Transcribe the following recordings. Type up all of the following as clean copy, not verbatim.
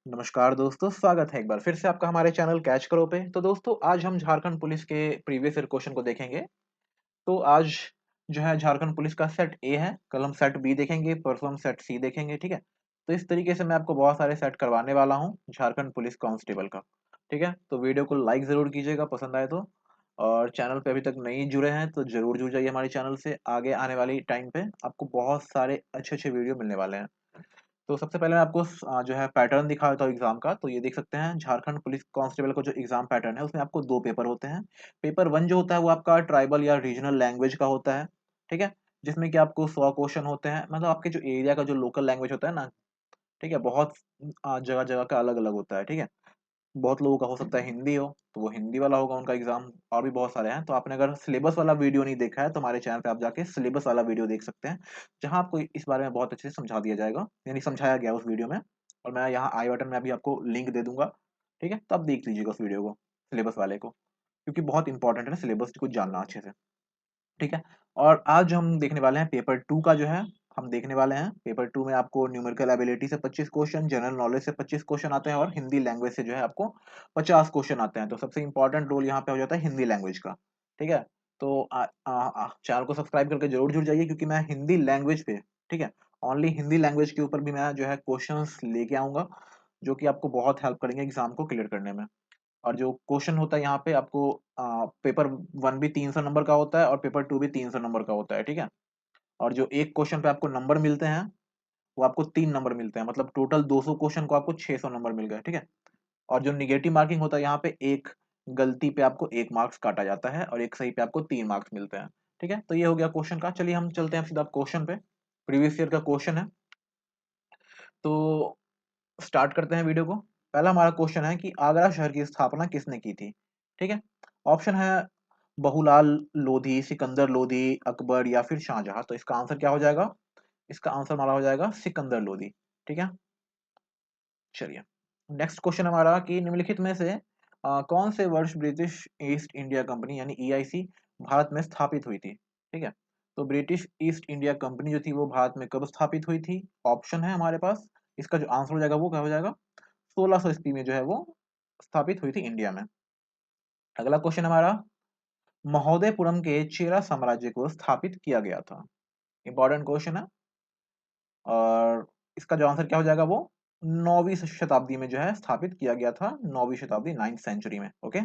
नमस्कार दोस्तों, स्वागत है एक बार फिर से आपका हमारे चैनल कैच करो पे। तो दोस्तों आज हम झारखंड पुलिस के प्रीवियस ईयर क्वेश्चन को देखेंगे। तो आज जो है झारखंड पुलिस का सेट ए है, कल हम सेट बी देखेंगे, परसों हम सेट सी देखेंगे, ठीक है। तो इस तरीके से मैं आपको बहुत सारे सेट करवाने वाला हूँ झारखंड पुलिस कांस्टेबल का, ठीक है। तो वीडियो को लाइक जरूर कीजिएगा पसंद आए तो, और चैनल पे अभी तक नहीं जुड़े हैं तो जरूर जुड़ जाइए हमारे चैनल से। आगे आने वाली टाइम पे आपको बहुत सारे अच्छे अच्छे वीडियो मिलने वाले हैं। तो सबसे पहले मैं आपको जो है पैटर्न दिखा देता हूँ एग्जाम का। तो ये देख सकते हैं झारखंड पुलिस कांस्टेबल का जो एग्जाम पैटर्न है उसमें आपको दो पेपर होते हैं। पेपर वन जो होता है वो आपका ट्राइबल या रीजनल लैंग्वेज का होता है, ठीक है। जिसमें कि आपको 100 क्वेश्चन होते हैं, मतलब आपके जो एरिया का जो लोकल लैंग्वेज होता है ना, ठीक है। बहुत जगह जगह का अलग अलग होता है, ठीक है। बहुत लोगों का हो सकता है हिंदी हो, तो वो हिंदी वाला होगा उनका एग्जाम। और भी बहुत सारे हैं। तो आपने अगर सिलेबस वाला वीडियो नहीं देखा है तो हमारे चैनल पे आप जाके सिलेबस वाला वीडियो देख सकते हैं, जहां आपको इस बारे में बहुत अच्छे से समझा दिया जाएगा, यानी समझाया गया उस वीडियो में। और मैं यहाँ आई बटन में अभी आपको लिंक दे दूंगा, ठीक है। तो आप देख लीजिएगा उस वीडियो को, सिलेबस वाले को, क्योंकि बहुत इंपॉर्टेंट है ना सिलेबस को जानना अच्छे से, ठीक है। और आज जो हम देखने वाले हैं पेपर टू का जो है, हम देखने वाले हैं पेपर टू में आपको न्यूमेरिकल एबिलिटी से 25 क्वेश्चन, जनरल नॉलेज से 25 क्वेश्चन आते हैं, और हिंदी लैंग्वेज से जो है आपको 50 क्वेश्चन आते हैं। तो सबसे इंपॉर्टेंट रोल यहाँ पे हो जाता है हिंदी लैंग्वेज का, ठीक है। तो चैनल को सब्सक्राइब करके जरूर जुड़ जाइए, क्योंकि मैं हिंदी लैंग्वेज पे, ठीक है, ओनली हिंदी लैंग्वेज के ऊपर भी मैं जो है क्वेश्चंस लेके आऊंगा, जो कि आपको बहुत हेल्प करेंगे एग्जाम को क्लियर करने में। और जो क्वेश्चन होता है यहाँ पे आपको पेपर वन भी 300 नंबर का होता है और पेपर टू भी 300 नंबर का होता है, ठीक है। और जो एक क्वेश्चन पे आपको नंबर मिलते हैं वो आपको 3 नंबर मिलते हैं, मतलब टोटल 200 क्वेश्चन को आपको 600 नंबर मिल गए, ठीक है। और जो निगेटिव मार्किंग होता है यहाँ पे, एक गलती पे आपको 1 मार्क्स काटा जाता है और एक सही पे आपको 3 मार्क्स मिलते हैं, ठीक है। तो ये हो गया क्वेश्चन का। चलिए हम चलते हैं सीधा क्वेश्चन पे। प्रीवियस ईयर का क्वेश्चन है, तो स्टार्ट करते हैं वीडियो को। पहला हमारा क्वेश्चन है कि आगरा शहर की स्थापना किसने की थी, ठीक है। ऑप्शन है बहुलाल लोधी, सिकंदर लोधी, अकबर या फिर शाहजहां। तो इसका आंसर क्या हो जाएगा? इसका आंसर हमारा हो जाएगा सिकंदर लोधी, ठीक है। चलिए नेक्स्ट क्वेश्चन हमारा कि निम्नलिखित में से कौन से वर्ष ब्रिटिश ईस्ट इंडिया कंपनी यानी ईआईसी भारत में स्थापित हुई थी, ठीक है। तो ब्रिटिश ईस्ट इंडिया कंपनी जो थी वो भारत में कब स्थापित हुई थी? ऑप्शन है हमारे पास। इसका जो आंसर हो जाएगा वो क्या हो जाएगा? 1600 ईस्वी में जो है वो स्थापित हुई थी इंडिया में। अगला क्वेश्चन हमारा, महोदयपुरम के चेरा साम्राज्य को स्थापित किया गया था। इंपॉर्टेंट क्वेश्चन है। और इसका जो आंसर क्या हो जाएगा वो 9वीं शताब्दी में जो है स्थापित किया गया था, 9वीं शताब्दी, 9th सेंचुरी में। ओके,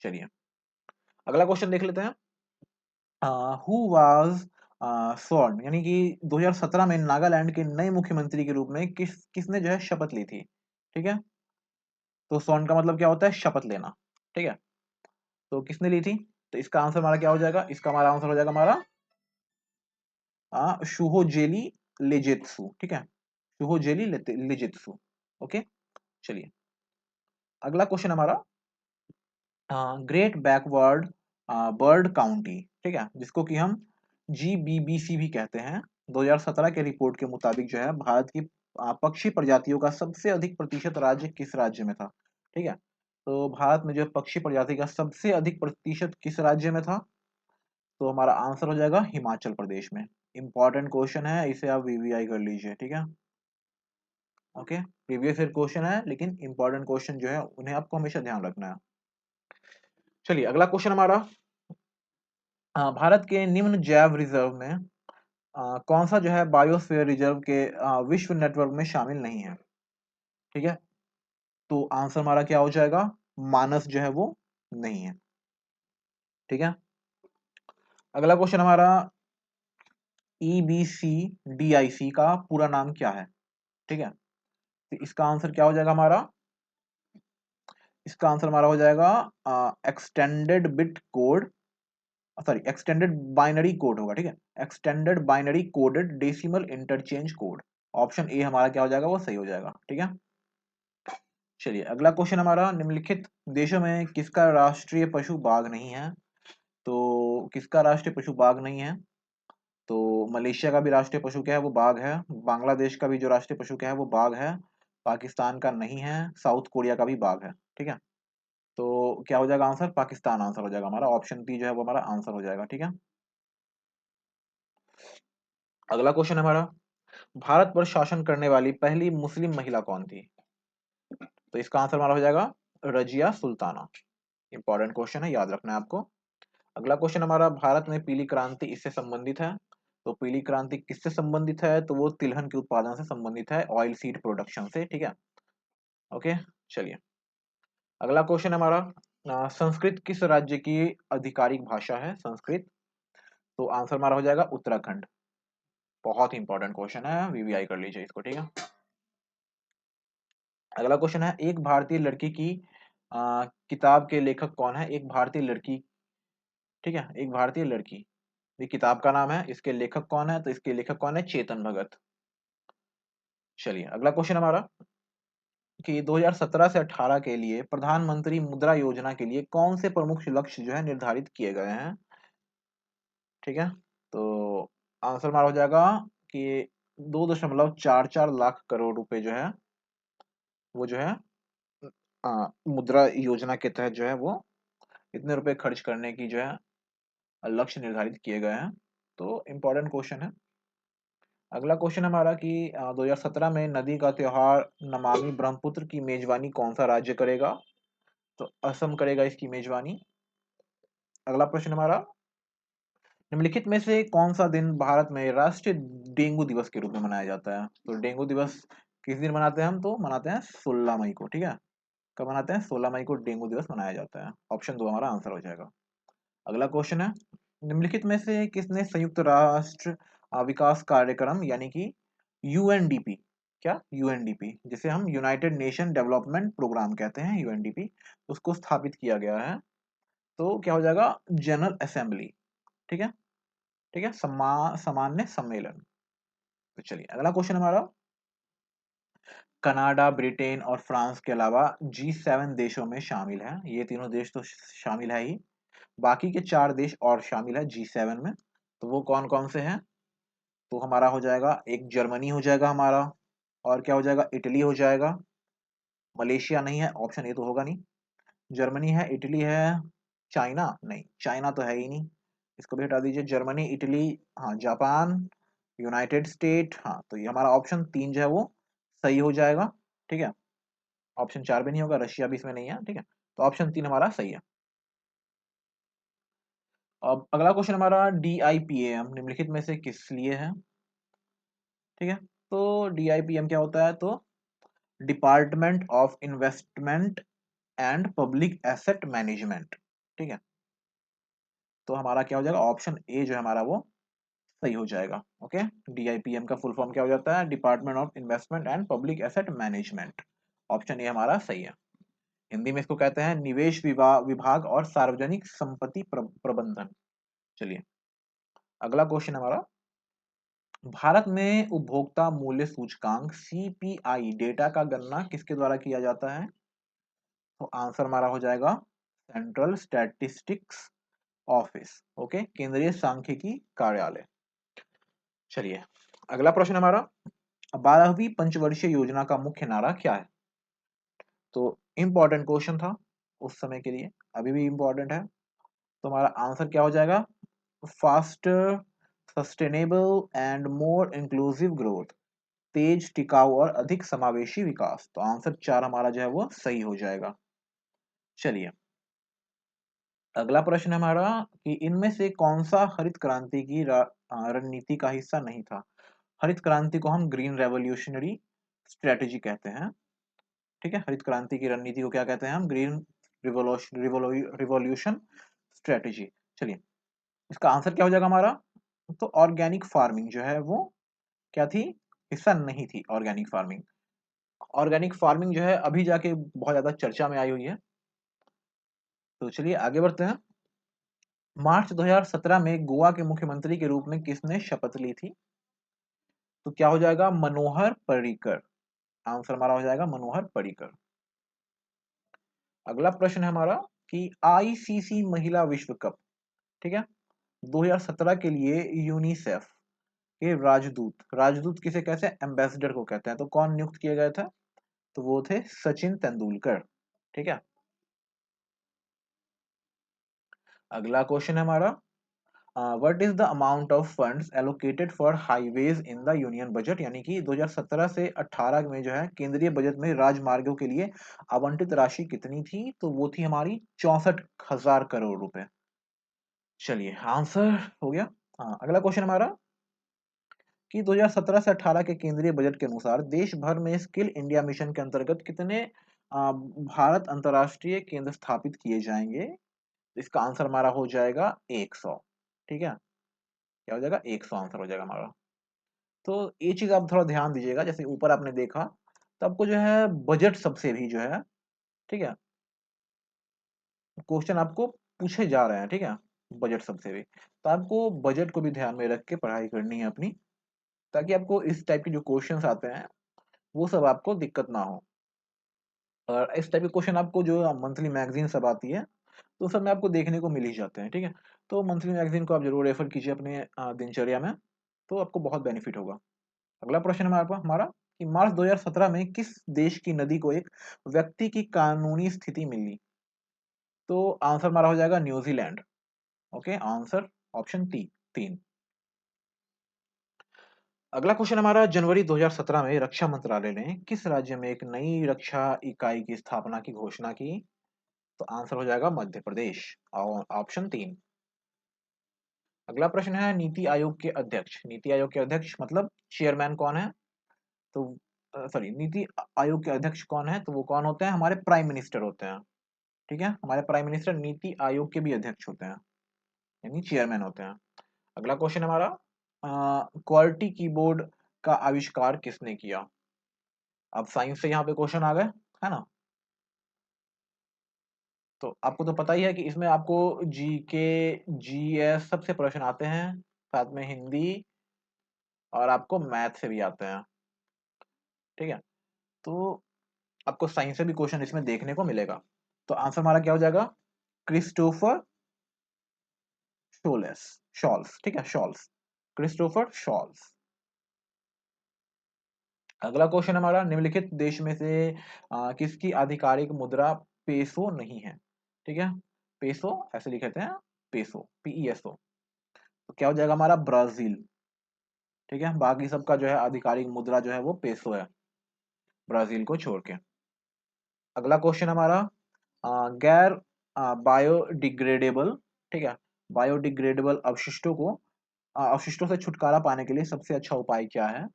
चलिए अगला क्वेश्चन देख लेते हैं। हु वाज स्वर्ण, यानी कि 2017 में नागालैंड के नए मुख्यमंत्री के रूप में किसने जो है शपथ ली थी, ठीक है। तो स्वर्ण का मतलब क्या होता है? शपथ लेना, ठीक है। तो किसने ली थी? तो इसका आंसर हमारा क्या हो जाएगा? इसका हमारा आंसर हो जाएगा हमारा शुहोजेली लेजेत्सु, ठीक है। शुहोजेली लेजेत्सु। ओके, चलिए अगला क्वेश्चन हमारा, ग्रेट बैकवर्ड बर्ड काउंटी, ठीक है, जिसको कि हम जीबीबीसी भी कहते हैं। 2017 के रिपोर्ट के मुताबिक जो है भारत की पक्षी प्रजातियों का सबसे अधिक प्रतिशत राज्य किस राज्य में था, ठीक है। तो भारत में जो पक्षी प्रजाति का सबसे अधिक प्रतिशत किस राज्य में था? तो हमारा आंसर हो जाएगा हिमाचल प्रदेश में। इंपॉर्टेंट क्वेश्चन है, इसे आप वीवीआई कर लीजिए, ठीक है। ओके, प्रीवियस ईयर क्वेश्चन है लेकिन इंपॉर्टेंट क्वेश्चन जो है उन्हें आपको हमेशा ध्यान रखना है। चलिए अगला क्वेश्चन हमारा, भारत के निम्न जैव रिजर्व में कौन सा जो है बायोस्फीयर रिजर्व के विश्व नेटवर्क में शामिल नहीं है, ठीक है। तो आंसर हमारा क्या हो जाएगा? मानस जो है वो नहीं है, ठीक है। अगला क्वेश्चन हमारा, ईबीसी डीआईसी का पूरा नाम क्या है, ठीक है। तो इसका आंसर क्या हो जाएगा हमारा? इसका आंसर हमारा हो जाएगा extended bit code, sorry extended binary code होगा, ठीक है। Extended binary coded decimal interchange code. Option A हमारा क्या हो जाएगा? वो सही हो जाएगा, ठीक है। चलिए अगला क्वेश्चन हमारा, निम्नलिखित देशों में किसका राष्ट्रीय पशु बाघ नहीं है? तो किसका राष्ट्रीय पशु बाघ नहीं है? तो मलेशिया का भी राष्ट्रीय पशु क्या है? वो बाघ है। बांग्लादेश का भी जो राष्ट्रीय पशु क्या है? वो बाघ है। पाकिस्तान का नहीं है। साउथ कोरिया का भी बाघ है, ठीक है। तो क्या हो जाएगा आंसर? पाकिस्तान आंसर हो जाएगा हमारा। ऑप्शन बी जो है वो हमारा आंसर हो जाएगा, ठीक है। अगला क्वेश्चन हमारा, भारत पर शासन करने वाली पहली मुस्लिम महिला कौन थी? तो इसका आंसर हमारा हो जाएगा रजिया सुल्ताना। इंपॉर्टेंट क्वेश्चन है, याद रखना है आपको। अगला क्वेश्चन हमारा, भारत में पीली क्रांति इससे संबंधित है। तो पीली क्रांति किससे संबंधित है, तो वो तिलहन के उत्पादन से संबंधित है, ऑयल सीड प्रोडक्शन से, ठीक है। ओके, चलिए अगला क्वेश्चन हमारा, संस्कृत किस राज्य की आधिकारिक भाषा है, संस्कृत। तो आंसर हमारा हो जाएगा उत्तराखंड। बहुत ही इंपॉर्टेंट क्वेश्चन है, वीवीआई कर लीजिए इसको, ठीक है। अगला क्वेश्चन है, एक भारतीय लड़की की किताब के लेखक कौन है, एक भारतीय लड़की, ठीक है, एक भारतीय लड़की, ये किताब का नाम है, इसके लेखक कौन है, तो इसके लेखक कौन है, चेतन भगत। चलिए अगला क्वेश्चन हमारा, कि 2017 से 18 के लिए प्रधानमंत्री मुद्रा योजना के लिए कौन से प्रमुख लक्ष्य जो है निर्धारित किए गए हैं, ठीक है। तो आंसर हमारा हो जाएगा कि 2.44 लाख करोड़ रुपए जो है वो जो है मुद्रा योजना के तहत जो है वो इतने रुपए खर्च करने की जो है लक्ष्य निर्धारित किए गए हैं। तो इम्पोर्टेंट क्वेश्चन है। अगला क्वेश्चन हमारा कि 2017 में नदी का त्योहार नमामि ब्रह्मपुत्र की मेजबानी कौन सा राज्य करेगा, तो असम करेगा इसकी मेजबानी। अगला प्रश्न हमारा, निम्नलिखित में से कौन सा दिन भारत में राष्ट्रीय डेंगू दिवस के रूप में मनाया जाता है। तो डेंगू दिवस किस दिन मनाते हैं हम, तो मनाते हैं 16 मई को, ठीक है। कब मनाते हैं, 16 मई को डेंगू दिवस मनाया जाता है। ऑप्शन 2 हमारा आंसर हो जाएगा। अगला क्वेश्चन है, निम्नलिखित में से किसने संयुक्त राष्ट्र विकास कार्यक्रम यानी कि यूएनडीपी, क्या यूएनडीपी जिसे हम यूनाइटेड नेशन डेवलपमेंट प्रोग्राम कहते हैं, यूएनडीपी, उसको स्थापित किया गया है। तो क्या हो जाएगा, जनरल असेंबली, ठीक है, ठीक है, सामान्य सम्मेलन। तो चलिए अगला क्वेश्चन हमारा, कनाडा, ब्रिटेन और फ्रांस के अलावा G7 देशों में शामिल है, ये तीनों देश तो शामिल है ही, बाकी के 4 देश और शामिल है G7 में। तो वो कौन कौन से हैं, तो हमारा हो जाएगा, एक जर्मनी हो जाएगा हमारा, और क्या हो जाएगा, इटली हो जाएगा, मलेशिया नहीं है, ऑप्शन ए तो होगा नहीं। जर्मनी है, इटली है, चाइना नहीं, चाइना तो है ही नहीं, इसको भी हटा दीजिए, जर्मनी, इटली, हाँ, जापान, यूनाइटेड स्टेट, हाँ, तो ये हमारा ऑप्शन 3 जो है वो सही हो जाएगा, ठीक है। ऑप्शन 4 भी नहीं होगा, रशिया भी इसमें नहीं है, ठीक है। तो ऑप्शन 3 हमारा सही है। अब अगला क्वेश्चन हमारा, DIPAM निम्नलिखित में से किस लिए है, ठीक है। तो DIPM क्या होता है, तो department of investment and public asset management, ठीक है। तो हमारा क्या हो जाएगा, ऑप्शन ए जो है हमारा वो सही हो जाएगा। ओके, DIPM का फुल फॉर्म क्या हो जाता है, department of investment and public asset management. Option A हमारा सही है। हिंदी में इसको कहते हैं निवेश विभाग और सार्वजनिक संपत्ति प्रबंधन। चलिए अगला क्वेश्चन हमारा, भारत में उपभोक्ता मूल्य सूचकांक CPI डेटा का गणना किसके द्वारा किया जाता है। तो आंसर हमारा हो जाएगा सेंट्रल स्टैटिस्टिक्स ऑफिस, ओके, केंद्रीय सांख्यिकी कार्यालय। चलिए अगला प्रश्न हमारा, 12वीं पंचवर्षीय योजना का मुख्य नारा क्या है। तो इंपॉर्टेंट क्वेश्चन था उस समय के लिए, अभी भी इंपॉर्टेंट है। तो हमारा आंसर क्या हो जाएगा, faster, sustainable and more inclusive growth, तेज, टिकाऊ और अधिक समावेशी विकास। तो आंसर 4 हमारा जो है वो सही हो जाएगा। चलिए अगला प्रश्न है हमारा, कि इनमें से कौन सा हरित क्रांति की रणनीति का हिस्सा नहीं था। हरित क्रांति को हम ग्रीन रेवोल्यूशनरी स्ट्रेटेजी कहते हैं, ठीक है। हरित क्रांति की रणनीति को क्या कहते हैं हम, ग्रीन रिवोल्यूशन स्ट्रेटेजी। चलिए इसका आंसर क्या हो जाएगा हमारा, तो ऑर्गेनिक फार्मिंग जो है वो क्या थी, हिस्सा नहीं थी ऑर्गेनिक फार्मिंग। ऑर्गेनिक फार्मिंग जो है अभी जाके बहुत ज्यादा चर्चा में आई हुई है। तो चलिए आगे बढ़ते हैं। मार्च 2017 में गोवा के मुख्यमंत्री के रूप में किसने शपथ ली थी। तो क्या हो जाएगा, मनोहर पर्रिकर। आंसर हमारा हो जाएगा मनोहर पर्रिकर। अगला प्रश्न है हमारा, कि ICC महिला विश्व कप, ठीक है, 2017 के लिए यूनिसेफ के राजदूत, राजदूत किसे कहते हैं, एम्बेसडर को कहते हैं, तो कौन नियुक्त किए गए थे, तो वो थे सचिन तेंदुलकर, ठीक है। अगला क्वेश्चन है हमारा, what is the amount of funds allocated for highways in the union budget, यानी कि 2017 से 18 में जो है केंद्रीय बजट में राजमार्गों के लिए आवंटित राशि कितनी थी, तो वो थी हमारी 64,000 करोड़ रुपए। चलिए आंसर हो गया। हाँ, अगला क्वेश्चन हमारा कि 2017 से 18 के केंद्रीय बजट के अनुसार देश भर में स्किल इंडिया मिशन के अंतर्गत कितने भारत अंतर्राष्ट्रीय केंद्र स्थापित किए जाएंगे। इसका आंसर हमारा हो जाएगा 100। ठीक है, क्या हो जाएगा, 100 आंसर हो जाएगा हमारा। तो ये चीज आप थोड़ा ध्यान दीजिएगा, जैसे ऊपर आपने देखा तो आपको जो है बजट सबसे भी जो है, ठीक है, क्वेश्चन आपको पूछे जा रहे हैं, ठीक है, बजट सबसे भी, तो आपको बजट को भी ध्यान में रख के पढ़ाई करनी है अपनी, ताकि आपको इस टाइप के जो क्वेश्चंस आते हैं वो सब आपको दिक्कत ना हो। और इस टाइप के क्वेश्चन आपको जो मंथली मैगजीन सब आती है तो सब में आपको देखने को मिल ही जाते हैं, ठीक है। तो मंथली मैगजीन को आप जरूर रेफर कीजिए अपने दिनचर्या में, तो आपको बहुत बेनिफिट होगा। अगला प्रश्न हमारा कि मार्च 2017 में किस देश की नदी को एक व्यक्ति की कानूनी स्थिति मिली, तो आंसर हमारा हो जाएगा न्यूजीलैंड। Okay, answer option 3। अगला क्वेश्चन हमारा, जनवरी 2017 में रक्षा मंत्रालय ने किस राज्य में एक नई रक्षा इकाई की स्थापना की घोषणा की, तो आंसर हो जाएगा मध्य प्रदेश, ऑप्शन 3। अगला प्रश्न है, नीति आयोग के अध्यक्ष मतलब चेयरमैन कौन है, तो सॉरी, नीति आयोग के अध्यक्ष कौन है, तो वो कौन होते हैं, हमारे प्राइम मिनिस्टर होते हैं। ठीक है, हमारे प्राइम मिनिस्टर नीति आयोग के भी अध्यक्ष होते हैं, यानी चेयरमैन होते हैं। अगला क्वेश्चन हमारा, क्वालिटी कीबोर्ड का आविष्कार किसने किया। अब साइंस से यहाँ पे क्वेश्चन आ गए, है ना। तो आपको तो पता ही है कि इसमें आपको जीके जीएस सबसे प्रश्न आते हैं, साथ में हिंदी और आपको मैथ से भी आते हैं, ठीक है। तो आपको साइंस से भी क्वेश्चन इसमें देखने को मिलेगा। तो आंसर हमारा क्या हो जाएगा, क्रिस्टोफर शोलेस शॉल्स, ठीक है, शॉल्स, क्रिस्टोफर शॉल्स। अगला क्वेश्चन हमारा, निम्नलिखित देश में से किसकी आधिकारिक मुद्रा पेसो नहीं है, ठीक है, पेसो ऐसे लिखे थे, पेसो पीईएसओ, तो क्या हो जाएगा हमारा, ब्राजील। ठीक है, बाकी सबका जो है आधिकारिक मुद्रा जो है वो पेसो है, ब्राजील को छोड़ के। अगला क्वेश्चन हमारा, गैर बायोडिग्रेडेबल, ठीक है, बायोडिग्रेडेबल अवशिष्टों से छुटकारा पाने के लिए सबसे अच्छा उपाय क्या है,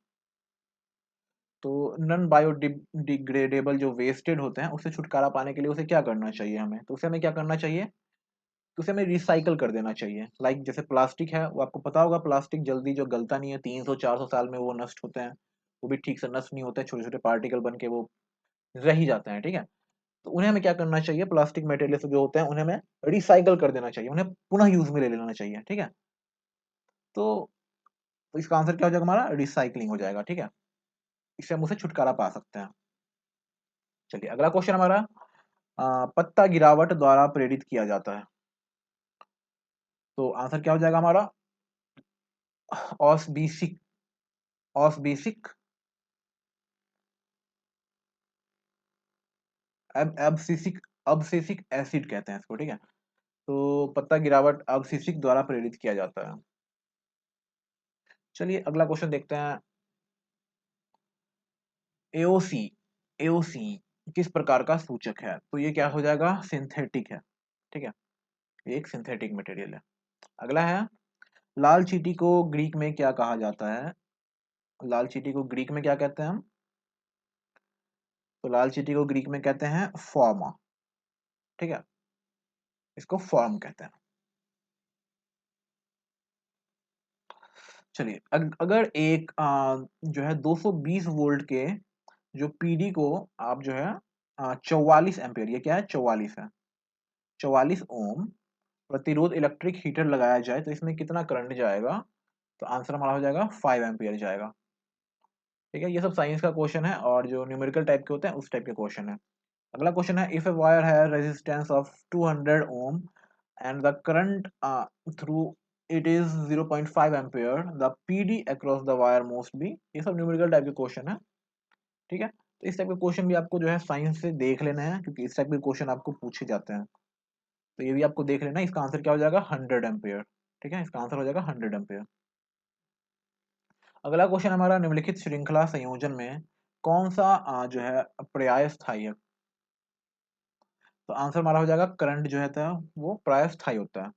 तो नॉन बायोडिग्रेडेबल जो वेस्टेड होते हैं उससे छुटकारा पाने के लिए उसे क्या करना चाहिए हमें, तो उसे हमें क्या करना चाहिए, तो उसे हमें रिसाइकल कर देना चाहिए। लाइक जैसे प्लास्टिक है, वो आपको पता होगा प्लास्टिक जल्दी जो गलता नहीं है, 300-400 साल में वो नष्ट होते हैं, वो भी ठीक से नष्ट नहीं होते, छोटे छोटे पार्टिकल बन के वो रह ही जाते हैं, ठीक है। तो उन्हें हमें क्या करना चाहिए, प्लास्टिक मटेरियल जो होते हैं उन्हें हमें रिसाइकल कर देना चाहिए, उन्हें पुनः यूज में ले लेना चाहिए, ठीक है। तो, तो इसका आंसर क्या हो जाएगा हमारा, रिसाइकलिंग हो जाएगा, ठीक है। इससे हम उसे छुटकारा पा सकते हैं। चलिए अगला क्वेश्चन हमारा, पत्ता गिरावट द्वारा प्रेरित किया जाता है, तो आंसर क्या हो जाएगा हमारा, ऑस्बीसिक ऑस्बीसिक एब्सिसिक अब्सिसिक एसिड कहते हैं इसको, ठीक है। तो पत्ता गिरावट अब्सिसिक द्वारा प्रेरित किया जाता है। चलिए अगला क्वेश्चन देखते हैं, एओसी एओसी किस प्रकार का सूचक है, तो ये क्या हो जाएगा, सिंथेटिक है, ठीक है, ये एक सिंथेटिक मटेरियल है। अगला है, लाल चींटी को ग्रीक में क्या कहा जाता है, लाल चींटी को ग्रीक में क्या कहते हैं हम, तो लाल चींटी को ग्रीक में कहते हैं फॉर्मा, ठीक है, इसको फॉर्म कहते हैं। चलिए अगर एक जो है 220 वोल्ट के जो पीडी को आप जो है 44 एम्पियर, ये क्या है, 44 है, 44 ओम प्रतिरोध इलेक्ट्रिक हीटर लगाया जाए तो इसमें कितना करंट जाएगा, तो आंसर हमारा हो जाएगा 5 एम्पियर जाएगा। ठीक है, ये सब साइंस का क्वेश्चन है और जो न्यूमेरिकल टाइप के होते हैं उस टाइप के क्वेश्चन है। अगला क्वेश्चन है, इफ ए वायर है resistance of 200 ohm and the current through it is 0.5 ampere, the PD across the wire must be, ये सब न्यूमेरिकल टाइप के क्वेश्चन है, ठीक है। तो इस टाइप के क्वेश्चन भी आपको जो है साइंस से देख लेना है, क्योंकि इस टाइप के क्वेश्चन आपको पूछे जाते हैं, तो ये भी आपको देख लेना है। इसका आंसर क्या हो जाएगा, 100 एम्पियर, ठीक है, इसका आंसर हो जाएगा 100 एम्पियर। अगला क्वेश्चन हमारा, निम्नलिखित श्रृंखला संयोजन में कौन सा जो है पर्याय स्थायी है? तो आंसर हमारा हो जाएगा करंट जो है वो प्राय स्थायी होता है।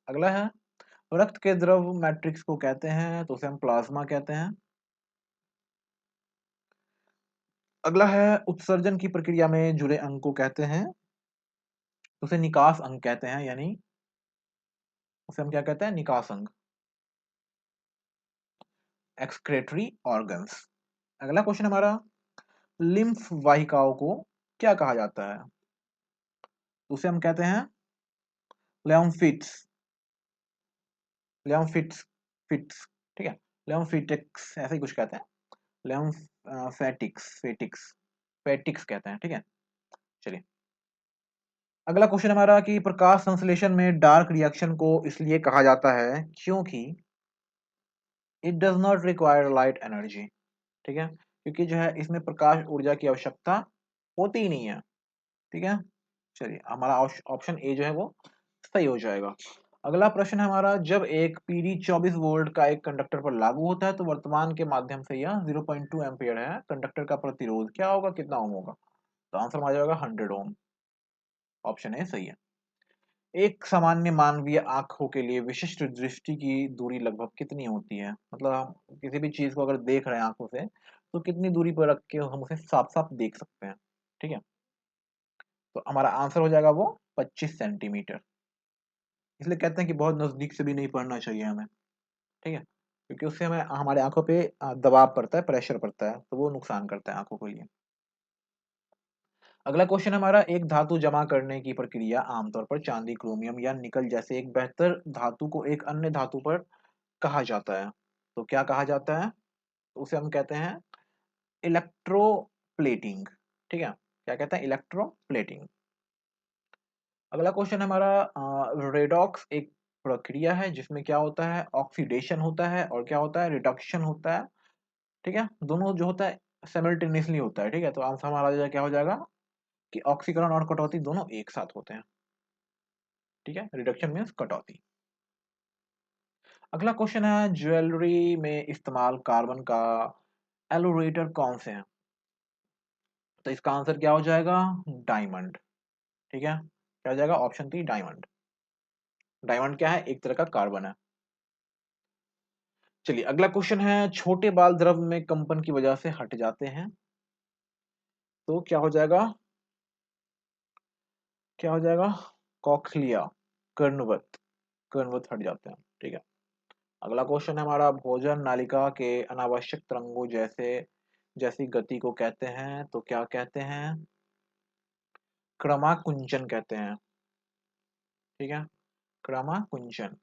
अगला है, रक्त के द्रव मैट्रिक्स को कहते हैं, तो उसे हम प्लाज्मा कहते हैं। अगला है, उत्सर्जन की प्रक्रिया में जुड़े अंग को कहते हैं, तो उसे निकास अंग कहते हैं, यानी उसे हम क्या कहते हैं, निकास अंग, एक्सक्रेटरी ऑर्गन्स। अगला क्वेश्चन हमारा, लिम्फ वाहिकाओं को क्या कहा जाता है? तो उसे हम कहते हैं लेम्फिट्स, लेम्फिट्स, फिट्स, ठीक है, लेम्फिटिक्स ऐसे ही कुछ कहते हैं, लेम्फेटिक्स, फेटिक्स, फेटिक्स कहते हैं, ठीक है। चलिए, अगला क्वेश्चन हमारा कि प्रकाश संश्लेषण में डार्क रिएक्शन को इसलिए कहा जाता है क्योंकि it does not require light energy, ठीक है, क्योंकि जो है इसमें प्रकाश ऊर्जा की आवश्यकता होती ही नहीं है, ठीक है। चलिए, हमारा ऑप्शन ए जो है वो सही हो जाएगा। अगला प्रश्न है हमारा, जब एक पीडी 24 वोल्ट का एक कंडक्टर पर लागू होता है तो वर्तमान के माध्यम से यह 0.2 एम्पियर है, कंडक्टर का प्रतिरोध क्या होगा, कितना ओम होगा? तो आंसर आ जाएगा 100 ओम। ऑप्शन ए सही है। एक सामान्य मानवीय आंखों के लिए विशिष्ट दृष्टि की दूरी लगभग कितनी होती है? मतलब हम किसी भी चीज को अगर देख रहे हैं आंखों से, तो कितनी दूरी पर रख के हम उसे साफ साफ देख सकते हैं, ठीक है। तो हमारा आंसर हो जाएगा वो 25 सेंटीमीटर। इसलिए कहते हैं कि बहुत नजदीक से भी नहीं पढ़ना चाहिए हमें, ठीक है, क्योंकि उससे हमें हमारे आंखों पे दबाव पड़ता है, प्रेशर पड़ता है, तो वो नुकसान करता है आंखों के लिए। अगला क्वेश्चन हमारा, एक धातु जमा करने की प्रक्रिया आमतौर पर चांदी, क्रोमियम या निकल जैसे एक बेहतर धातु को एक अन्य धातु पर कहा जाता है, तो क्या कहा जाता है? तो उसे हम कहते हैं इलेक्ट्रोप्लेटिंग, ठीक है, क्या कहते हैं, इलेक्ट्रोप्लेटिंग। अगला क्वेश्चन हमारा, रेडॉक्स एक प्रक्रिया है जिसमें क्या होता है, ऑक्सीडेशन होता है और क्या होता है, रिडक्शन होता है, ठीक है, दोनों जो होता है सिमिल्टेनियसली होता है, ठीक है। तो आंसर हमारा क्या हो जाएगा कि ऑक्सीकरण और कटौती दोनों एक साथ होते हैं, ठीक है, रिडक्शन मीन्स कटौती। अगला क्वेश्चन है, ज्वेलरी में इस्तेमाल कार्बन का एलोरेटर कौन से हैं? तो इसका आंसर क्या हो जाएगा, डायमंड, ठीक है, क्या हो जाएगा, ऑप्शन 3 डायमंड। डायमंड क्या है, एक तरह का कार्बन है। चलिए, अगला क्वेश्चन है, छोटे बाल द्रव में कंपन की वजह से हट जाते हैं, तो क्या हो जाएगा, क्या हो जाएगा, कॉक्लिया, कर्णवत, कर्णवत हट जाते हैं, ठीक है। अगला क्वेश्चन है हमारा, भोजन नालिका के अनावश्यक तरंगों जैसे जैसी गति को कहते हैं, तो क्या कहते हैं, क्रमाकुंचन कहते हैं, ठीक है, क्रमाकुंचन।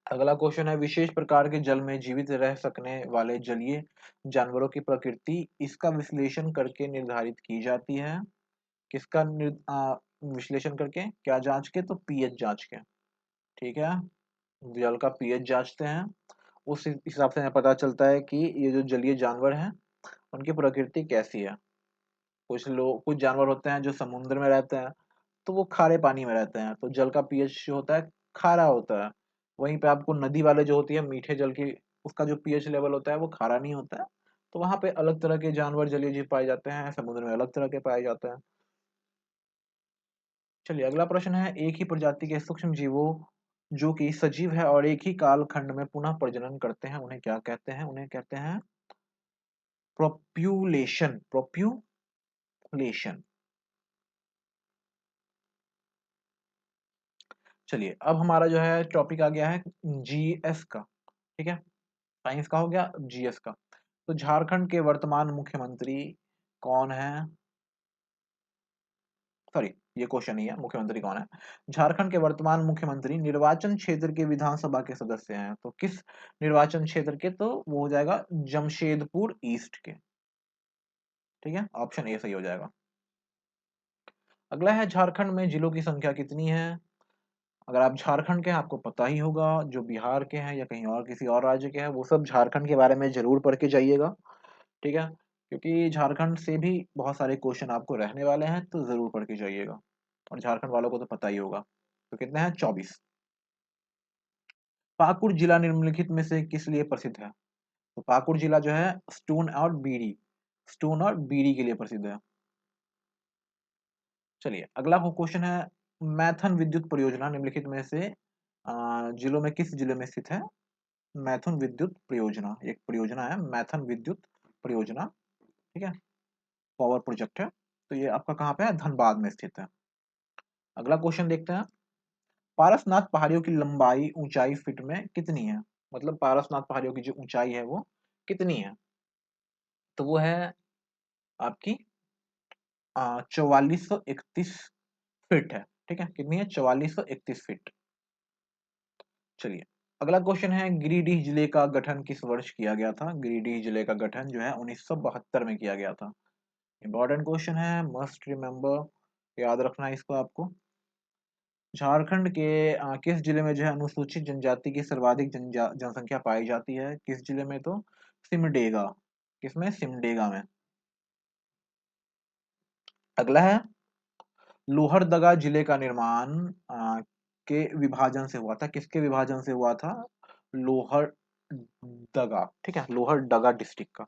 अगला क्वेश्चन है, विशेष प्रकार के जल में जीवित रह सकने वाले जलीय जानवरों की प्रकृति इसका विश्लेषण करके निर्धारित की जाती है, किसका विश्लेषण करके, क्या जांच के, तो पीएच जांच के, ठीक है, जल का पीएच जांचते हैं, उस हिसाब से हमें पता चलता है कि ये जो जलीय जानवर हैं उनकी प्रकृति कैसी है। कुछ जानवर होते हैं जो समुद्र में रहते हैं, तो वो खारे पानी में रहते हैं, तो जल का पीएच जो होता है खारा होता है। वहीं पे आपको नदी वाले जो होती है मीठे जल की, उसका जो पीएच लेवल होता है वो खारा नहीं होता है। तो वहां पे अलग तरह के जानवर, जलीय जीव पाए जाते हैं, समुद्र में अलग तरह के पाए जाते हैं। चलिए, अगला प्रश्न है, एक ही प्रजाति के सूक्ष्म जीवों जो कि सजीव है और एक ही काल खंड में पुनः प्रजनन करते हैं, उन्हें क्या कहते हैं? उन्हें कहते हैं प्रोप्यूलेशन, प्रोप्यूलेशन। चलिए, अब हमारा जो है टॉपिक आ गया है जीएस का, ठीक है, साइंस का हो गया, जीएस का। तो झारखंड के वर्तमान मुख्यमंत्री कौन है? सॉरी, ये क्वेश्चन नहीं है, मुख्यमंत्री कौन है। झारखंड के वर्तमान मुख्यमंत्री निर्वाचन क्षेत्र के विधानसभा के सदस्य हैं, तो किस निर्वाचन क्षेत्र के? तो वो हो जाएगा जमशेदपुर ईस्ट के, ठीक है, ऑप्शन ए सही हो जाएगा। अगला है, झारखंड में जिलों की संख्या कितनी है? अगर आप झारखंड के हैं आपको पता ही होगा, जो बिहार के हैं या कहीं और किसी और राज्य के हैं वो सब झारखंड के बारे में जरूर पढ़ के जाइएगा, ठीक है, क्योंकि झारखंड से भी बहुत सारे क्वेश्चन आपको रहने वाले हैं, तो जरूर पढ़ के जाइएगा। और झारखंड वालों को तो पता ही होगा। तो कितने हैं, 24। पाकुड़ जिला निम्नलिखित में से किस लिए प्रसिद्ध है? तो पाकुड़ जिला जो है स्टोन और बीड़ी के लिए प्रसिद्ध है। चलिए अगला क्वेश्चन है, मैथन विद्युत परियोजना निम्नलिखित में से जिलों में किस जिले में स्थित है? मैथुन विद्युत परियोजना एक परियोजना है, मैथन विद्युत परियोजना, ठीक है, पावर प्रोजेक्ट है। तो ये आपका कहाँ पे है? धनबाद में स्थित है। अगला क्वेश्चन देखते हैं, पारसनाथ पहाड़ियों की लंबाई ऊंचाई फीट में कितनी है? मतलब पारसनाथ पहाड़ियों की जो ऊंचाई है वो कितनी है? तो वो है आपकी 4431 फीट है, ठीक है, कितनी है? 4431 फीट। चलिए अगला क्वेश्चन है, गिरिडीह जिले का गठन किस वर्ष किया गया था? गिरिडीह जिले का गठन जो है 1972 में किया गया था। इंपॉर्टेंट क्वेश्चन है, मस्ट रिमेम्बर, याद रखना है इसको आपको। झारखंड के किस जिले में जो है अनुसूचित जनजाति की सर्वाधिक जनसंख्या पाई जाती है? किस जिले में? तो सिमडेगा। किसमें? सिमडेगा में। अगला है, लोहरदगा जिले का निर्माण के विभाजन से हुआ था? किसके विभाजन से हुआ था? लोहरदगा, ठीक है, लोहरदगा डिस्ट्रिक्ट का।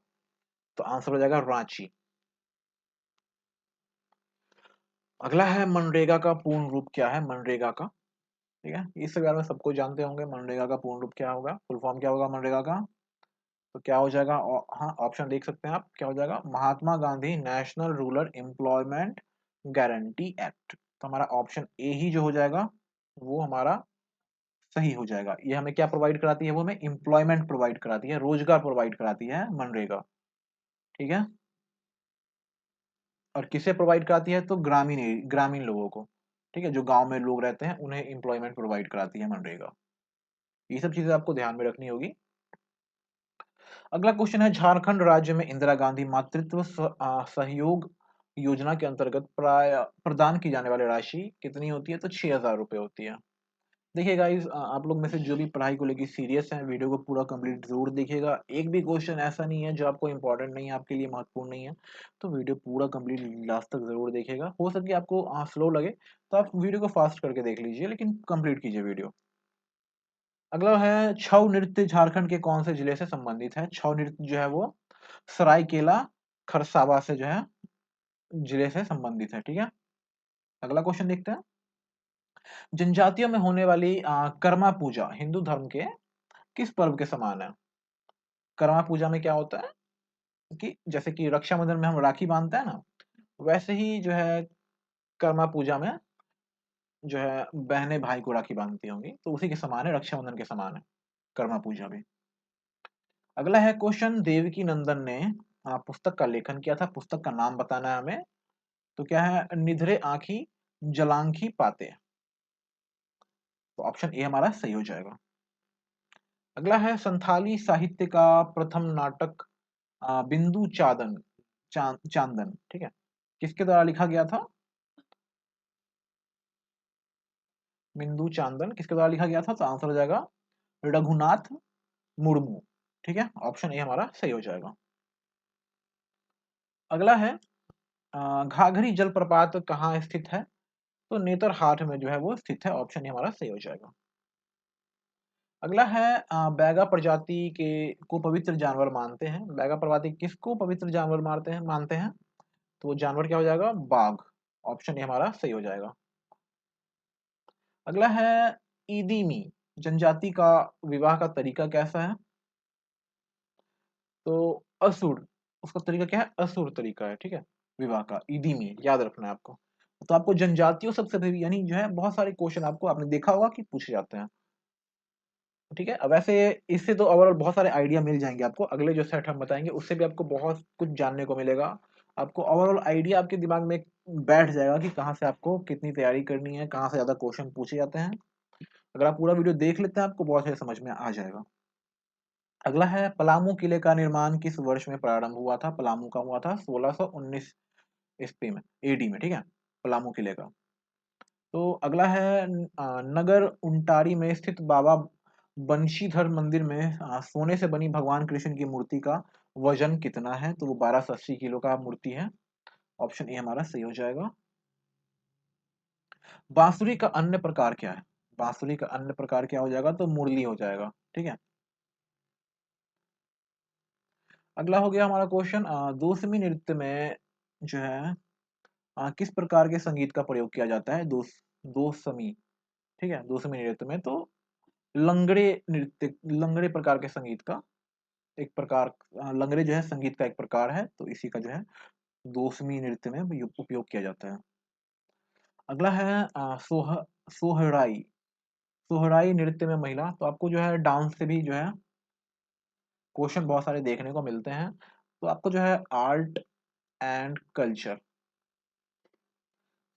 तो आंसर हो जाएगा रांची। अगला है, मनरेगा का पूर्ण रूप क्या है? मनरेगा का, ठीक है, इसके बारे में सबको जानते होंगे। मनरेगा का पूर्ण रूप क्या होगा? फुल फॉर्म क्या होगा मनरेगा का? तो क्या हो जाएगा? हाँ, ऑप्शन देख सकते हैं आप, क्या हो जाएगा? Mahatma Gandhi national rural employment guarantee act. तो हमारा ऑप्शन ए ही जो हो जाएगा वो हमारा सही हो जाएगा। ये हमें क्या प्रोवाइड कराती है? वो हमें एम्प्लॉयमेंट प्रोवाइड कराती है, रोजगार प्रोवाइड कराती है मनरेगा, ठीक है। और किसे प्रोवाइड कराती है? तो ग्रामीण लोगों को, ठीक है, जो गांव में लोग रहते हैं उन्हें एम्प्लॉयमेंट प्रोवाइड कराती है मनरेगा। ये सब चीजें आपको ध्यान में रखनी होगी। अगला क्वेश्चन है, झारखंड राज्य में इंदिरा गांधी मातृत्व सहयोग योजना के अंतर्गत प्राय प्रदान की जाने वाली राशि कितनी होती है? तो 6,000 रुपए होती है। देखिए गाइस, आप लोग में से जो भी पढ़ाई को लेकर सीरियस हैं, वीडियो को पूरा कंप्लीट जरूर देखिएगा। एक भी क्वेश्चन ऐसा नहीं है जो आपको इंपॉर्टेंट नहीं है, आपके लिए महत्वपूर्ण नहीं है। तो वीडियो पूरा कंप्लीट लास्ट तक जरूर देखिएगा। हो सके आपको स्लो लगे तो आप वीडियो को फास्ट करके देख लीजिए, लेकिन कंप्लीट कीजिए वीडियो। अगला है, छऊ नृत्य झारखंड के कौन से जिले से संबंधित है? छऊ नृत्य जो है वो सरायकेला खरसावा से जो है जिले से संबंधित है, ठीक है। अगला क्वेश्चन देखते हैं, जनजातियों में होने वाली कर्मा पूजा हिंदू धर्म के किस पर्व के समान है? कर्मा पूजा में क्या होता है कि जैसे कि रक्षाबंधन में हम राखी बांधते हैं ना, वैसे ही जो है कर्मा पूजा में जो है बहनें भाई को राखी बांधती होंगी, तो उसी के समान है, रक्षाबंधन के समान है कर्मा पूजा भी। अगला है क्वेश्चन, देवकी नंदन ने पुस्तक का लेखन किया था, पुस्तक का नाम बताना है हमें। तो क्या है? निधरे आंखी जलांखी पाते। तो ऑप्शन ए हमारा सही हो जाएगा। अगला है, संथाली साहित्य का प्रथम नाटक बिंदु चांदन, ठीक है, किसके द्वारा लिखा गया था? बिंदु चांदन किसके द्वारा लिखा गया था? तो आंसर हो जाएगा रघुनाथ मुर्मू, ठीक है, ऑप्शन ए हमारा सही हो जाएगा। अगला है, घाघरी जलप्रपात कहाँ स्थित है? तो नेतरहाट में जो है वो स्थित है, ऑप्शन ए हमारा सही हो जाएगा। अगला है, बैगा प्रजाति के को पवित्र जानवर मानते हैं। बैगा प्रजाति किसको पवित्र जानवर मानते हैं? तो वो जानवर क्या हो जाएगा? बाघ, ऑप्शन ए हमारा सही हो जाएगा। अगला है, ईदीमी जनजाति का विवाह का तरीका कैसा है? तो असुर, उसका तरीका क्या है? असुर तरीका है, ठीक है, विवाह का। ईदीमी याद रखना है आपको। तो आपको जनजातियों सबसे भी यानी जो है बहुत सारे क्वेश्चन आपको आपने देखा होगा कि पूछे जाते हैं, ठीक है। अब वैसे इससे तो ओवरऑल बहुत सारे आइडिया मिल जाएंगे आपको, अगले जो सेट हम बताएंगे उससे भी आपको बहुत कुछ जानने को मिलेगा। आपको ओवरऑल आइडिया आपके दिमाग में बैठ जाएगा कि कहाँ से आपको कितनी तैयारी करनी है, कहाँ से ज्यादा क्वेश्चन पूछे जाते हैं। अगर आप पूरा वीडियो देख लेते हैं आपको बहुत सारे समझ में आ जाएगा। अगला है, पलामू किले का निर्माण किस वर्ष में प्रारंभ हुआ था? पलामू का हुआ था 1619 ईस्वी में, एडी में, ठीक है, पलामू किले का। तो अगला है, नगर उंटारी में स्थित बाबा बंशीधर मंदिर में सोने से बनी भगवान कृष्ण की मूर्ति का वजन कितना है? तो वो 1280 किलो का मूर्ति है, ऑप्शन ए हमारा सही हो जाएगा। बांसुरी का अन्य प्रकार क्या है? बांसुरी का अन्य प्रकार क्या हो जाएगा, तो मुरली हो जाएगा। ठीक है, अगला हो गया हमारा क्वेश्चन, दूसमी नृत्य में जो है किस प्रकार के संगीत का प्रयोग किया जाता है, दो समी। ठीक है, दूसमी नृत्य में तो लंगड़े नृत्य, लंगड़े प्रकार के संगीत का एक प्रकार, लंगड़े जो है संगीत का एक प्रकार है, तो इसी का जो है दोसमी नृत्य में उपयोग किया जाता है। अगला है सोहराई। सोहराई नृत्य में महिला, तो आपको जो है डांस से भी जो है क्वेश्चन बहुत सारे देखने को मिलते हैं, तो आपको जो है आर्ट एंड कल्चर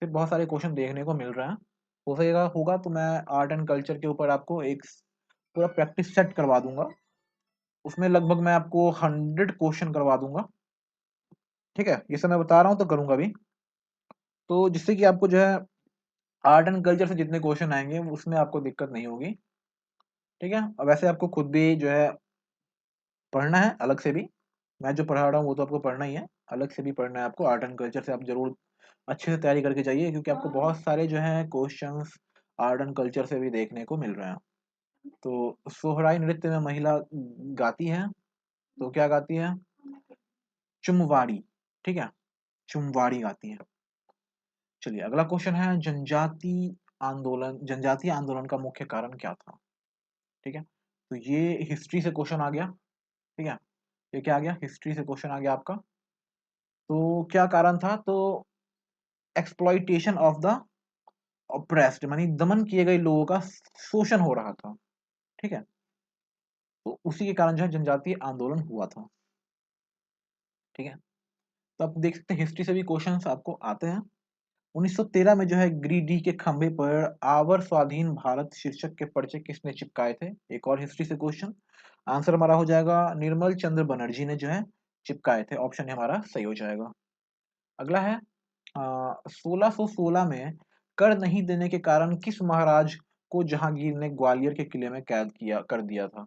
से बहुत सारे क्वेश्चन देखने को मिल रहे हैं। हो सकेगा होगा तो मैं आर्ट एंड कल्चर के ऊपर आपको एक पूरा प्रैक्टिस सेट करवा दूंगा, उसमें लगभग मैं आपको 100 क्वेश्चन करवा दूंगा। ठीक है, ये सब मैं बता रहा हूँ तो करूंगा भी, तो जिससे कि आपको जो है आर्ट एंड कल्चर से जितने क्वेश्चन आएंगे उसमें आपको दिक्कत नहीं होगी। ठीक है, और वैसे आपको खुद भी जो है पढ़ना है अलग से भी, मैं जो पढ़ा रहा हूँ वो तो आपको पढ़ना ही है, अलग से भी पढ़ना है आपको, आर्ट एंड कल्चर से आप जरूर अच्छे से तैयारी करके जाइए, क्योंकि आपको बहुत सारे जो है क्वेश्चंस आर्ट एंड कल्चर से भी देखने को मिल रहे हैं। तो सोहराई नृत्य में महिला गाती है, तो क्या गाती है, चुमवाड़ी। ठीक है, चुमवाड़ी गाती है। चलिए अगला क्वेश्चन है, जनजातीय आंदोलन का मुख्य कारण क्या था। ठीक है, तो ये हिस्ट्री से क्वेश्चन आ गया। ठीक है, ये क्या आ गया, हिस्ट्री से क्वेश्चन आ गया आपका। तो क्या कारण था, तो एक्सप्लॉइटेशन ऑफ द ऑप्रेस्ड, मानी दमन किए गए लोगों का शोषण हो रहा था। ठीक है, तो उसी के कारण जो है जनजातीय आंदोलन हुआ था। ठीक है, तो आप देख सकते हैं हिस्ट्री से भी क्वेश्चंस आपको आते हैं। 1913 में जो है गिरिडीह के खंभे पर आवर स्वाधीन भारत शीर्षक के पर्चे किसने चिपकाए थे, एक और हिस्ट्री से क्वेश्चन। आंसर हमारा हो जाएगा निर्मल चंद्र बनर्जी ने जो है चिपकाए थे, ऑप्शन हमारा सही हो जाएगा। अगला है 1616 में कर नहीं देने के कारण किस महाराज को जहांगीर ने ग्वालियर के किले में कैद किया कर दिया था,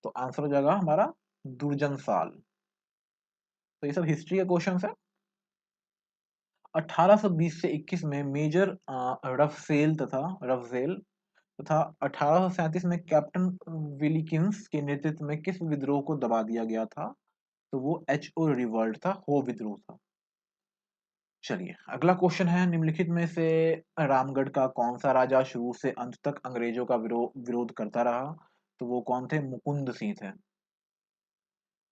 तो आंसर हो जाएगा हमारा दुर्जन साल। तो ये सब हिस्ट्री के क्वेश्चन है। 1820 से 21 में मेजर रफसेल तथा 1837 में कैप्टन विलिकिंस के नेतृत्व में किस विद्रोह को दबा दिया गया था, तो वो एच.ओ. रिवॉल्ट था, हो विद्रोह था। चलिए अगला क्वेश्चन है, निम्नलिखित में से रामगढ़ का कौन सा राजा शुरू से अंत तक अंग्रेजों का विरोध करता रहा, तो वो कौन थे, मुकुंद सिंह थे।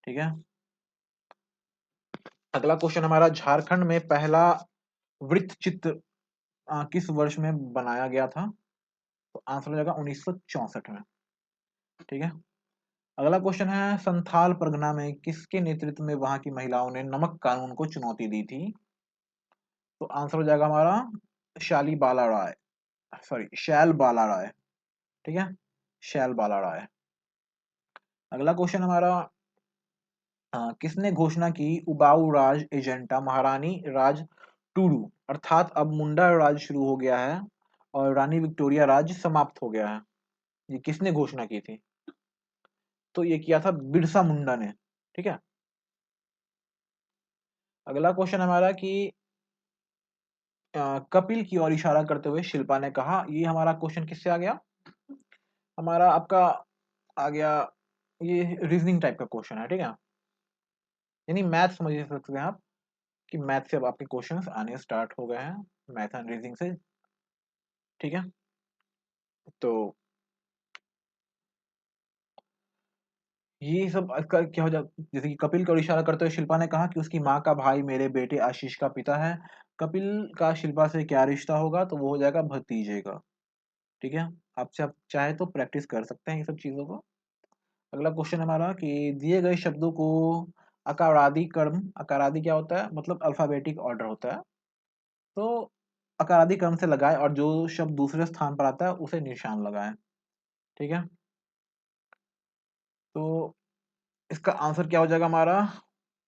ठीक है, अगला क्वेश्चन हमारा, झारखंड में पहला वृत्त चित्र किस वर्ष में बनाया गया था, तो आंसर हो जाएगा 1964 में। ठीक है, अगला क्वेश्चन है, संथाल परगना में किसके नेतृत्व में वहां की महिलाओं ने नमक कानून को चुनौती दी थी, तो आंसर हो जाएगा हमारा शाली बाला राय, सॉरी शैल बाला राय। ठीक है, शैल बाला राय। अगला क्वेश्चन हमारा, किसने घोषणा की उबाऊ राज एजेंटा महारानी राज टूडू, अर्थात अब मुंडा राज शुरू हो गया है और रानी विक्टोरिया राज समाप्त हो गया है, ये किसने घोषणा की थी, तो ये किया था बिरसा मुंडा ने। ठीक है, अगला क्वेश्चन हमारा कि कपिल की ओर इशारा करते हुए शिल्पा ने कहा, ये हमारा क्वेश्चन किससे आ गया, हमारा आपका आ गया, ये रीजनिंग टाइप का क्वेश्चन है। ठीक है, यानी मैथ समझ सकते हैं आप, कि मैथ से अब आपके क्वेश्चंस आने स्टार्ट हो गए हैं, मैथ एंड रीजनिंग से। ठीक है, तो ये सब क्या हो जाता, जैसे कि कपिल का इशारा करते हुए शिल्पा ने कहा कि उसकी माँ का भाई मेरे बेटे आशीष का पिता है, कपिल का शिल्पा से क्या रिश्ता होगा, तो वो हो जाएगा भतीजे का। ठीक है, आपसे आप चाहे तो प्रैक्टिस कर सकते हैं ये सब चीजों को। अगला क्वेश्चन हमारा कि दिए गए शब्दों को अकारादि क्रम, अकारादि क्या होता है, मतलब अल्फाबेटिक ऑर्डर होता है, तो अकारादि क्रम से लगाए और जो शब्द दूसरे स्थान पर आता है उसे निशान लगाएं। ठीक है, तो इसका आंसर क्या हो जाएगा हमारा,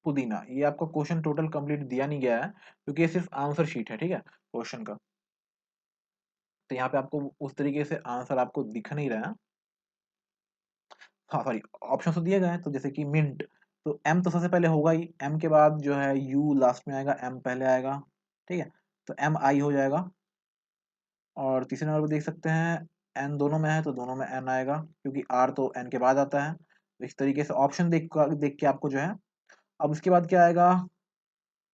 पुदीना। ये आपको क्वेश्चन टोटल कंप्लीट दिया नहीं गया है, क्योंकि ये सिर्फ आंसर शीट है। ठीक है, क्वेश्चन का, तो यहाँ पे आपको उस तरीके से आंसर आपको दिख नहीं रहा है। हाँ सॉरी, ऑप्शन तो दिए गए हैं, तो जैसे कि मिंट, तो एम तो सबसे पहले होगा ही, एम के बाद जो है यू लास्ट में आएगा, एम पहले आएगा। ठीक है, तो एम आई हो जाएगा। और तीसरे नंबर पर देख सकते हैं एन दोनों में है तो दोनों में एन आएगा, क्योंकि आर तो एन के बाद आता है। तो इस तरीके से ऑप्शन देख के आपको जो है, अब उसके बाद क्या आएगा,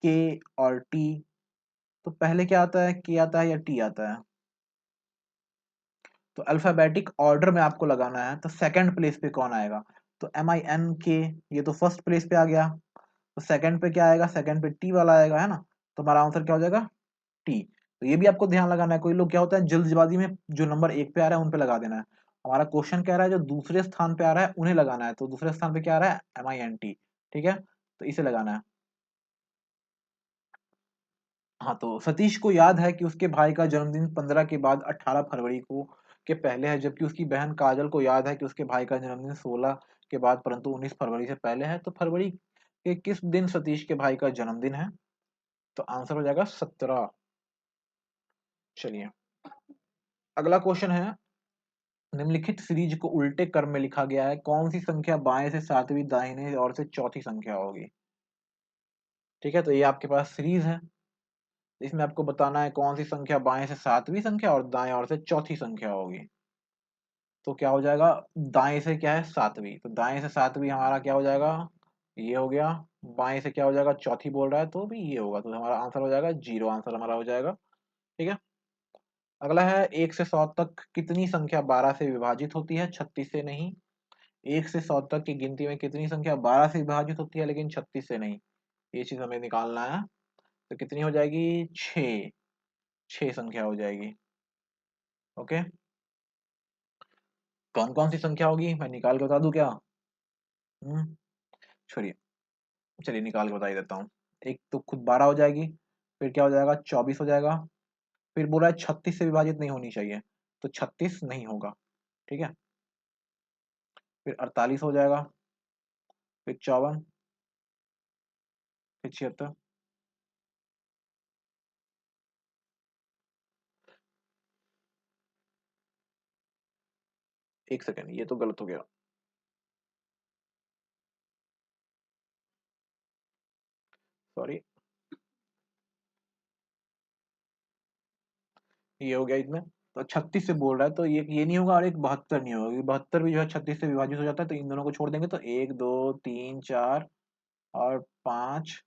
के और टी। तो पहले क्या आता है, के आता है या टी आता है? तो अल्फाबेटिक ऑर्डर में आपको लगाना है, तो सेकंड प्लेस पे कौन आएगा? तो एम आई एन के, ये तो फर्स्ट प्लेस पे आ गया। तो सेकंड पे क्या आएगा, सेकंड पे टी वाला आएगा, है ना? तो हमारा आंसर क्या हो जाएगा, टी। तो ये भी आपको ध्यान लगाना है, कोई लोग क्या होता है जल्दबाजी में जो नंबर एक पे आ रहा है उन पे लगा देना है। हमारा क्वेश्चन कह रहा है जो दूसरे स्थान पे आ रहा है उन्हें लगाना है, तो दूसरे स्थान पे क्या आ रहा है, एम आई एन टी। ठीक है, तो इसे लगाना है। हाँ, तो सतीश को याद है कि उसके भाई का जन्मदिन 15 के बाद 18 फरवरी को के पहले है, जबकि उसकी बहन काजल को याद है कि उसके भाई का जन्मदिन 16 के बाद परंतु 19 फरवरी से पहले है। तो फरवरी के किस दिन सतीश के भाई का जन्मदिन है? तो आंसर हो जाएगा 17। चलिए, अगला क्वेश्चन है, निम्नलिखित सीरीज को उल्टे क्रम में लिखा गया है, कौन सी संख्या बाएं से सातवीं, दाहिने और से चौथी संख्या होगी? ठीक है, तो ये आपके पास सीरीज है, इसमें आपको बताना है कौन सी संख्या बाएं से सातवीं संख्या और दाएं और से चौथी संख्या होगी। तो क्या हो जाएगा, दाएं से क्या है, सातवीं, तो दाएं से सातवीं हमारा क्या हो जाएगा, ये हो गया। बाएं से क्या हो जाएगा, चौथी बोल रहा है तो भी ये होगा, तो हमारा आंसर हो जाएगा जीरो, आंसर हमारा हो जाएगा। ठीक है, अगला है, 1 से 100 तक कितनी संख्या 12 से विभाजित होती है, 36 से नहीं। 1 से 100 तक की गिनती में कितनी संख्या 12 से विभाजित होती है लेकिन 36 से नहीं, ये चीज हमें निकालना है। तो कितनी हो जाएगी, 6, 6 संख्या हो जाएगी। ओके, कौन कौन सी संख्या होगी मैं निकाल के बता दूं क्या? हम्म, छोड़िए, चलिए निकाल के बता ही देता हूँ। एक तो खुद 12 हो जाएगी, फिर क्या हो जाएगा, 24 हो जाएगा, फिर बोला है 36 से विभाजित नहीं होनी चाहिए, तो 36 नहीं होगा। ठीक है, फिर 48 हो जाएगा, फिर 54, फिर 76। एक सेकेंड, ये तो गलत हो गया, सॉरी, ये हो गया इसमें। तो 36 से बोल रहा है तो ये नहीं होगा, और एक 72 नहीं होगा, 72 भी जो है 36 से विभाजित हो जाता है, तो इन दोनों को छोड़ देंगे तो 1 2 3 4 और 5।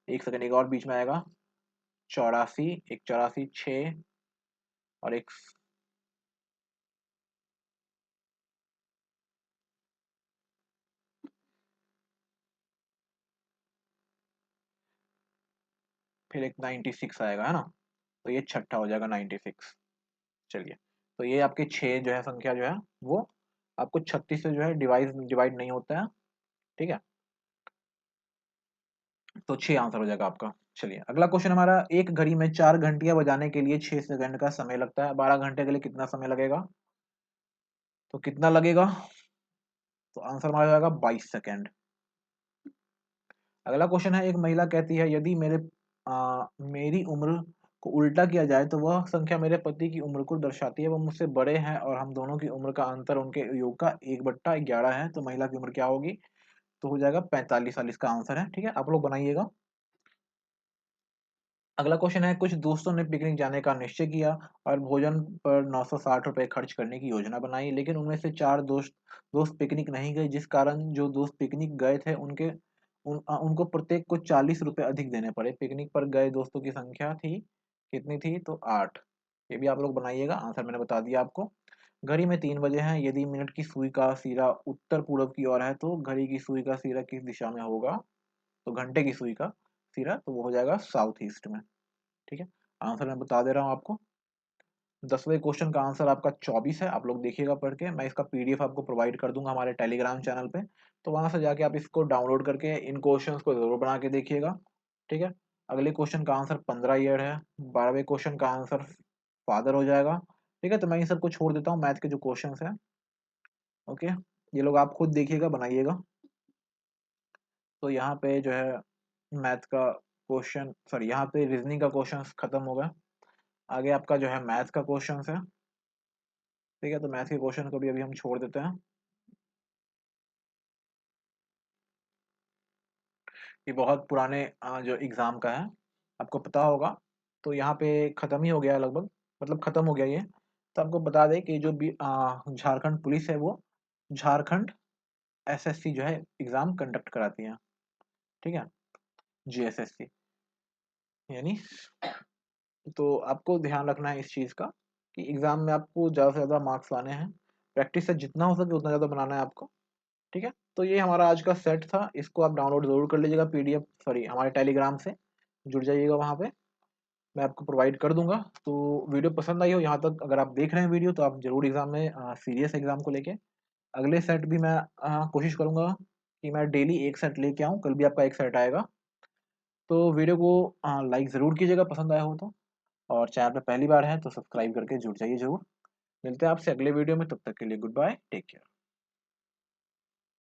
एक सेकंड, एक और बीच में आएगा, 84, एक 84, 6 और एक, फिर एक 96 आएगा, है ना? तो ये छठा हो जाएगा 96। चलिए, तो ये आपके 6 जो है संख्या जो है वो आपको 36 से जो है डिवाइड नहीं होता है। ठीक है, तो 6 आंसर हो जाएगा आपका। चलिए, अगला क्वेश्चन हमारा, एक घड़ी में 4 घंटियां बजाने के लिए 6 सेकंड का समय लगता है, 12 घंटे के लिए कितना समय लगेगा? तो कितना लगेगा? तो आंसर हमारा जाएगा 22 सेकंड। अगला क्वेश्चन है, एक महिला कहती है यदि मेरी उम्र को उल्टा किया जाए तो वह संख्या मेरे पति की उम्र को दर्शाती है, वो मुझसे बड़े हैं और हम दोनों की उम्र का अंतर उनके योग का 1/11 है, तो महिला की उम्र क्या होगी? तो हो जाएगा 45 साल, इसका आंसर है। ठीक है, आप लोग बनाइएगा। अगला क्वेश्चन है, कुछ दोस्तों ने पिकनिक जाने का निश्चय किया और भोजन पर 960 रुपए खर्च करने की योजना बनाई, लेकिन उनमें से 4 दोस्त दोस्त पिकनिक नहीं गए, जिस कारण जो दोस्त पिकनिक गए थे उनको प्रत्येक को 40 रुपए अधिक देने पड़े। पिकनिक पर गए दोस्तों की संख्या थी कितनी थी? तो 8। ये भी आप लोग बनाइएगा, आंसर मैंने बता दिया आपको। घड़ी में 3 बजे हैं, यदि मिनट की सुई का सिरा उत्तर पूर्व की ओर है तो घड़ी की सुई का सिरा किस दिशा में होगा? तो घंटे की सुई का सिरा तो वो हो जाएगा साउथ ईस्ट में। ठीक है, आंसर मैं बता दे रहा हूँ आपको। 10वें क्वेश्चन का आंसर आपका 24 है, आप लोग देखिएगा पढ़ के, मैं इसका पीडीएफ आपको प्रोवाइड कर दूंगा हमारे टेलीग्राम चैनल पे, तो वहां से जाके आप इसको डाउनलोड करके इन क्वेश्चंस को जरूर बना के देखिएगा। ठीक है, अगले क्वेश्चन का आंसर 15 ईयर है, 12वें क्वेश्चन का आंसर फादर हो जाएगा। ठीक है, तो मैं इन सबको छोड़ देता हूँ, मैथ के जो क्वेश्चन है। ओके, ये लोग आप खुद देखिएगा, बनाइएगा। तो यहाँ पे जो है मैथ का क्वेश्चन, सॉरी, यहाँ पे रीजनिंग का क्वेश्चन खत्म होगा। आगे आपका जो है मैथ का क्वेश्चन है। ठीक है, तो मैथ के क्वेश्चन को भी अभी हम छोड़ देते हैं। ये बहुत पुराने जो एग्ज़ाम का है, आपको पता होगा। तो यहाँ पे ख़त्म ही हो गया है लगभग, मतलब ख़त्म हो गया ये। तो आपको बता दें कि जो भी झारखंड पुलिस है वो झारखंड एसएससी जो है एग्ज़ाम कंडक्ट कराती है, ठीक है? जीएसएससी यानी, तो आपको ध्यान रखना है इस चीज़ का कि एग्ज़ाम में आपको ज़्यादा से ज़्यादा मार्क्स लाने हैं। प्रैक्टिस से जितना हो सके उतना ज़्यादा बनाना है आपको, ठीक है? तो ये हमारा आज का सेट था, इसको आप डाउनलोड ज़रूर कर लीजिएगा पीडीएफ, सॉरी हमारे टेलीग्राम से जुड़ जाइएगा वहाँ पे, मैं आपको प्रोवाइड कर दूँगा। तो वीडियो पसंद आई हो यहाँ तक अगर आप देख रहे हैं वीडियो, तो आप ज़रूर एग्ज़ाम में सीरियस एग्ज़ाम को लेके अगले सेट भी मैं कोशिश करूँगा कि मैं डेली 1 सेट लेके आऊँ, कल भी आपका 1 सेट आएगा। तो वीडियो को लाइक ज़रूर कीजिएगा पसंद आया हो तो, और चैनल पे पहली बार हैं तो सब्सक्राइब करके जुड़ जाइए ज़रूर। मिलते हैं आपसे अगले वीडियो में, तब तक के लिए गुड बाय, टेक केयर।